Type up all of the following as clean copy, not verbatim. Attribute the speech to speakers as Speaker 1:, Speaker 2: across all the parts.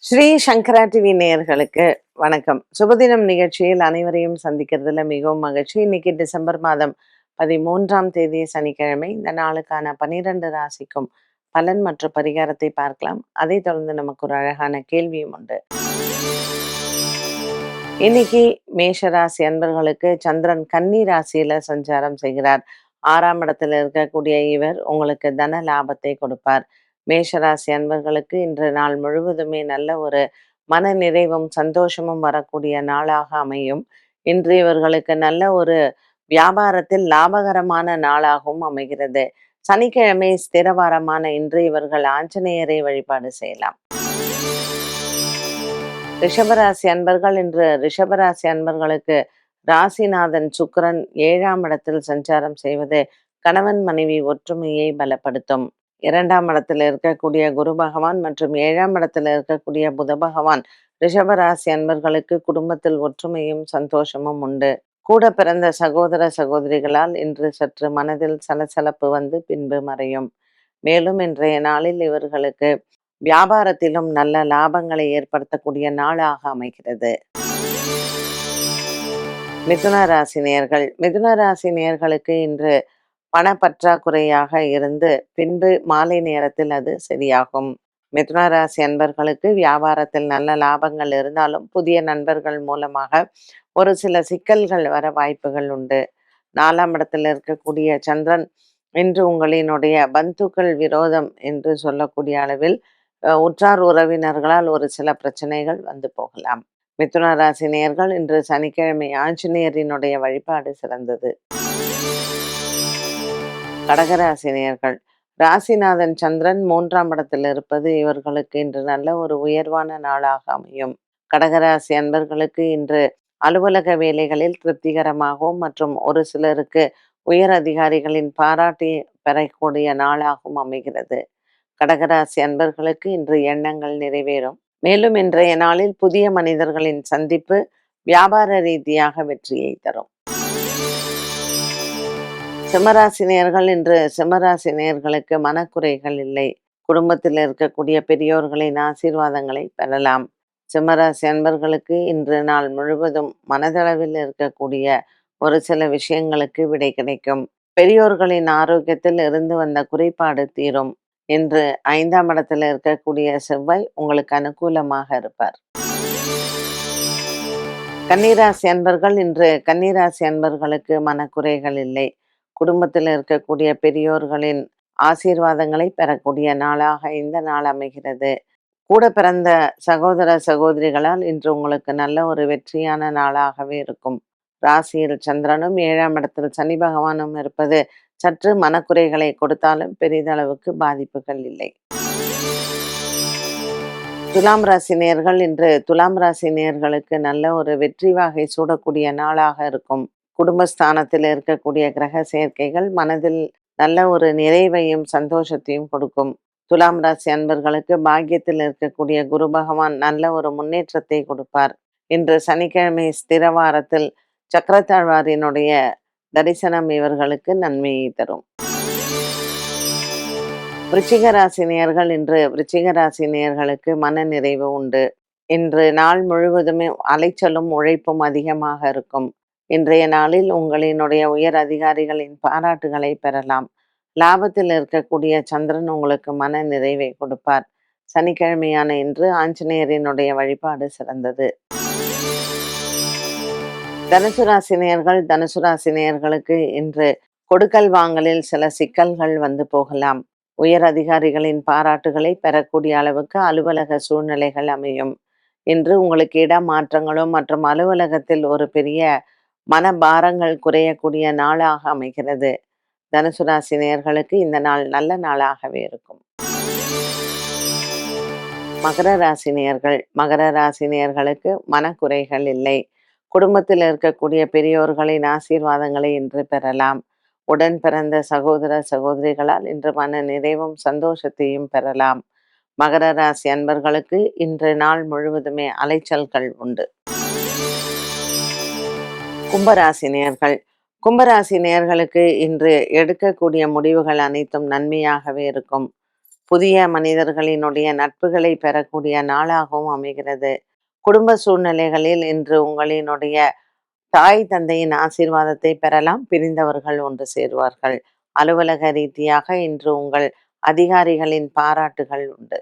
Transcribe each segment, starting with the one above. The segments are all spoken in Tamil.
Speaker 1: ஸ்ரீ சங்கரா டிவி நேயர்களுக்கு வணக்கம். சுபதினம் நிகழ்ச்சியில் அனைவரையும் சந்திக்கிறதுல மிகவும் மகிழ்ச்சி. இன்னைக்கு டிசம்பர் மாதம் 13ஆம் தேதி சனிக்கிழமை. இந்த நாளுக்கான 12 ராசிக்கும் பலன் மற்றும் பரிகாரத்தை பார்க்கலாம். அதை தொடர்ந்து நமக்கு ஒரு அழகான கேள்வியும் உண்டு. இன்னைக்கு மேஷராசி அன்பர்களுக்கு சந்திரன் கன்னி ராசியில சஞ்சாரம் செய்கிறார். 6ஆம் இடத்துல இருக்கக்கூடிய இவர் உங்களுக்கு தன லாபத்தை கொடுப்பார். மேஷராசி அன்பர்களுக்கு இன்று நாள் முழுவதுமே நல்ல ஒரு மன நிறைவும் சந்தோஷமும் வரக்கூடிய நாளாக அமையும். இன்று இவர்களுக்கு நல்ல ஒரு வியாபாரத்தில் லாபகரமான நாளாகவும் அமைகிறது. சனிக்கிழமை ஸ்திரவாரமான இன்று இவர்கள் ஆஞ்சநேயரை வழிபாடு செய்யலாம். ரிஷபராசி அன்பர்கள் இன்று ரிஷபராசி அன்பர்களுக்கு ராசிநாதன் சுக்கிரன் 7ஆம் இடத்தில் சஞ்சாரம் செய்வது கணவன் மனைவி ஒற்றுமையை பலப்படுத்தும். 2ஆம் இடத்தில் இருக்கக்கூடிய குரு பகவான் மற்றும் 7ஆம் இடத்தில் இருக்கக்கூடிய புத பகவான் ரிஷபராசி அன்பர்களுக்கு குடும்பத்தில் ஒற்றுமையும் சந்தோஷமும் உண்டு. கூட பிறந்த சகோதர சகோதரிகளால் இன்று சற்று மனதில் சலசலப்பு வந்து பின்பு மறையும். மேலும் இன்றைய நாளில் இவர்களுக்கு வியாபாரத்திலும் நல்ல லாபங்களை ஏற்படுத்தக்கூடிய நாளாக அமைகிறது. மிதுன ராசி நேயர்கள் மிதுன ராசி நேயர்களுக்கு இன்று பண பற்றாக்குறையாக இருந்து பின்பு மாலை நேரத்தில் அது சரியாகும். மிதுன ராசி அன்பர்களுக்கு வியாபாரத்தில் நல்ல லாபங்கள் இருந்தாலும் புதிய நண்பர்கள் மூலமாக ஒரு சில சிக்கல்கள் வர வாய்ப்புகள் உண்டு. 4ஆம் இடத்தில் இருக்கக்கூடிய சந்திரன் இன்று உங்களினுடைய பந்துக்கள் விரோதம் என்று சொல்லக்கூடிய அளவில் உற்றார் உறவினர்களால் ஒரு சில பிரச்சனைகள் வந்து போகலாம். மிதுன ராசி நேயர்கள் இன்று சனிக்கிழமை ஆஞ்சநேயரினுடைய வழிபாடு சிறந்தது. கடகராசி நேயர்கள் ராசிநாதன் சந்திரன் 3ஆம் இடத்தில் இருப்பது இவர்களுக்கு இன்று நல்ல ஒரு உயர்வான நாளாக அமையும். கடகராசி அன்பர்களுக்கு இன்று அலுவலக வேலைகளில் திருப்திகரமாகவும் மற்றும் ஒரு சிலருக்கு உயர் அதிகாரிகளின் பாராட்டி பெறக்கூடிய நாளாகவும் அமைகிறது. கடகராசி அன்பர்களுக்கு இன்று எண்ணங்கள் நிறைவேறும். மேலும் இன்றைய நாளில் புதிய மனிதர்களின் சந்திப்பு வியாபார ரீதியாக வெற்றியை தரும். சிம்மராசினியர்கள் இன்று சிம்மராசினியர்களுக்கு மனக்குறைகள் இல்லை. குடும்பத்தில் இருக்கக்கூடிய பெரியோர்களின் ஆசீர்வாதங்களை பெறலாம். சிம்மராசி அன்பர்களுக்கு இன்று நாள் முழுவதும் மனதளவில் இருக்கக்கூடிய ஒரு சில விஷயங்களுக்கு விடை கிடைக்கும். பெரியோர்களின் ஆரோக்கியத்தில் இருந்து வந்த குறைபாடு தீரும். இன்று 5ஆம் இடத்துல இருக்கக்கூடிய செவ்வாய் உங்களுக்கு அனுகூலமாக இருப்பார். கன்னிராசி அன்பர்கள் இன்று கன்னிராசி அன்பர்களுக்கு மனக்குறைகள் இல்லை. குடும்பத்தில் இருக்கக்கூடிய பெரியோர்களின் ஆசீர்வாதங்களை பெறக்கூடிய நாளாக இந்த நாள் அமைகிறது. கூட பிறந்த சகோதர சகோதரிகளால் இன்று உங்களுக்கு நல்ல ஒரு வெற்றியான நாளாகவே இருக்கும். ராசியில் சந்திரனும் 7ஆம் இடத்தில் சனி பகவானும் இருப்பது சற்று மனக்குறைகளை கொடுத்தாலும் பெரிதளவுக்கு பாதிப்புகள் இல்லை. துலாம் ராசி நேயர்கள் இன்று துலாம் ராசி நேயர்களுக்கு நல்ல ஒரு வெற்றி வாகை சூடக்கூடிய நாளாக இருக்கும். குடும்பஸ்தானத்தில் இருக்கக்கூடிய கிரக சேர்க்கைகள் மனதில் நல்ல ஒரு நிறைவையும் சந்தோஷத்தையும் கொடுக்கும். துலாம் ராசி அன்பர்களுக்கு பாக்கியத்தில் இருக்கக்கூடிய குரு பகவான் நல்ல ஒரு முன்னேற்றத்தை கொடுப்பார். இன்று சனிக்கிழமை ஸ்திரவாரத்தில் சக்கரத்தாழ்வாரினுடைய தரிசனம் இவர்களுக்கு நன்மையை தரும். விருச்சிக ராசி நேயர்கள் இன்று விருச்சிக ராசி நேயர்களுக்கு மன நிறைவு உண்டு. இன்று நாள் முழுவதுமே அலைச்சலும் உழைப்பும் அதிகமாக இருக்கும். இன்றைய நாளில் உங்களினுடைய உயர் அதிகாரிகளின் பாராட்டுகளை பெறலாம். லாபத்தில் இருக்கக்கூடிய சந்திரன் உங்களுக்கு மன நிறைவை கொடுப்பார். சனிக்கிழமையான இன்று ஆஞ்சநேயரினுடைய வழிபாடு சிறந்தது. தனுசு ராசினியர்கள் தனுசு ராசினியர்களுக்கு இன்று கொடுக்கல் வாங்கலில் சில சிக்கல்கள் வந்து போகலாம். உயர் அதிகாரிகளின் பாராட்டுகளை பெறக்கூடிய அளவுக்கு அலுவலக சூழ்நிலைகள் அமையும். இன்று உங்களுக்கு இடமாற்றங்களும் மற்றும் அலுவலகத்தில் ஒரு பெரிய மனபாரங்கள் குறையக்கூடிய நாளாக அமைகிறது. தனுசு ராசி நேயர்களுக்கு இந்த நாள் நல்ல நாளாகவே இருக்கும். மகர ராசி நேயர்கள் மகர ராசி நேயர்களுக்கு மனக்குறைகள் இல்லை. குடும்பத்தில் இருக்கக்கூடிய பெரியோர்களின் ஆசீர்வாதங்களை இன்று பெறலாம். உடன் பிறந்த சகோதர சகோதரிகளால் இன்று மன நிறைவும் சந்தோஷத்தையும் பெறலாம். மகர ராசி அன்பர்களுக்கு இன்று நாள் முழுவதுமே அலைச்சல்கள் உண்டு. கும்பராசி நேயர்கள் கும்பராசி நேயர்களுக்கு இன்று எடுக்கக்கூடிய முடிவுகள் அனைத்தும் நன்மையாகவே இருக்கும். புதிய மனிதர்களினுடைய நட்புகளை பெறக்கூடிய நாளாகவும் அமைகிறது. குடும்ப சூழ்நிலைகளில் இன்று உங்களினுடைய தாய் தந்தையின் ஆசீர்வாதத்தை பெறலாம். பிரிந்தவர்கள் ஒன்று சேருவார்கள். அலுவலக ரீதியாக இன்று உங்கள் அதிகாரிகளின் பாராட்டுகள் உண்டு.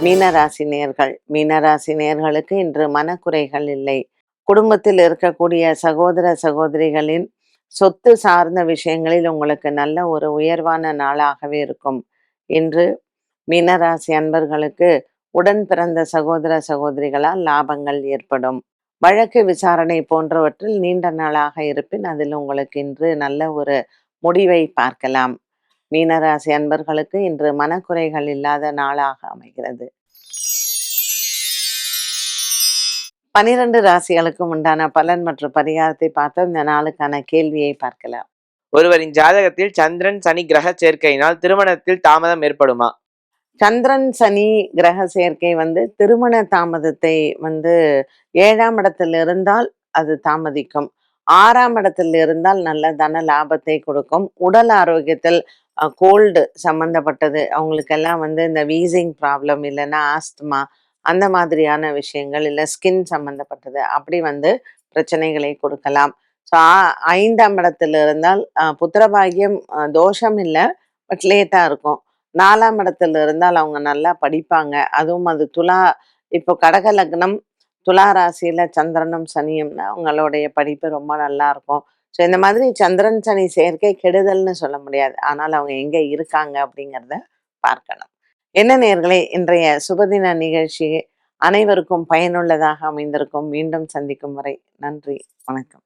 Speaker 1: மீனராசி நேர்கள், மீனராசி நேர்களுக்கு இன்று மனக்குறைகள் இல்லை. குடும்பத்தில் இருக்கக்கூடிய சகோதர சகோதரிகளின் சொத்து சார்ந்த விஷயங்களில் உங்களுக்கு நல்ல ஒரு உயர்வான நாளாகவே இருக்கும். இன்று மீனராசி அன்பர்களுக்கு உடன் பிறந்த சகோதர சகோதரிகளால் லாபங்கள் ஏற்படும். வழக்கு விசாரணை போன்றவற்றில் நீண்ட நாளாக இருப்பின் அதில் உங்களுக்கு இன்று நல்ல ஒரு முடிவை பார்க்கலாம். மீனராசி அன்பர்களுக்கு இன்று மனக்குறைகள் இல்லாத நாளாக அமைகிறது. 12 ராசிகளுக்கும் உண்டான பலன் மற்றும் பரிகாரத்தை பார்த்து இந்த நாளுக்கான கேள்வியை பார்க்கலாம்.
Speaker 2: ஒருவரின் ஜாதகத்தில் சந்திரன் சனி கிரக சேர்க்கையினால் திருமணத்தில் தாமதம் ஏற்படுமா?
Speaker 1: சந்திரன் சனி கிரக சேர்க்கை திருமண தாமதத்தை 7ஆம் இடத்தில் இருந்தால் அது தாமதிக்கும். 6ஆம் இடத்தில் இருந்தால் நல்ல தன லாபத்தை கொடுக்கும். உடல் ஆரோக்கியத்தில் கோல்டு சம்பந்தப்பட்டது அவங்களுக்கெல்லாம் இந்த வீசிங் ப்ராப்ளம் இல்லைன்னா ஆஸ்துமா அந்த மாதிரியான விஷயங்கள் இல்லை ஸ்கின் சம்பந்தப்பட்டது அப்படி பிரச்சனைகளை கொடுக்கலாம். ஸோ 5ஆம் இடத்துல இருந்தால் புத்திரபாகியம் தோஷம் இல்லை, பட் லேட்டாக இருக்கும். 4ஆம் இடத்துல இருந்தால் அவங்க நல்லா படிப்பாங்க. அதுவும் அது இப்போ கடக லக்னம் துலா ராசியில சந்திரனும் சனியும்னா அவங்களுடைய படிப்பு ரொம்ப நல்லா இருக்கும். ஸோ இந்த மாதிரி சந்திரன் சனி சேர்க்கை கெடுதல்னு சொல்ல முடியாது. ஆனால் அவங்க எங்க இருக்காங்க அப்படிங்கிறத பார்க்கணும். என்ன நேயர்களே, இன்றைய சுபதின நிகழ்ச்சி அனைவருக்கும் பயனுள்ளதாக அமைந்திருக்கும். மீண்டும் சந்திக்கும் வரை நன்றி, வணக்கம்.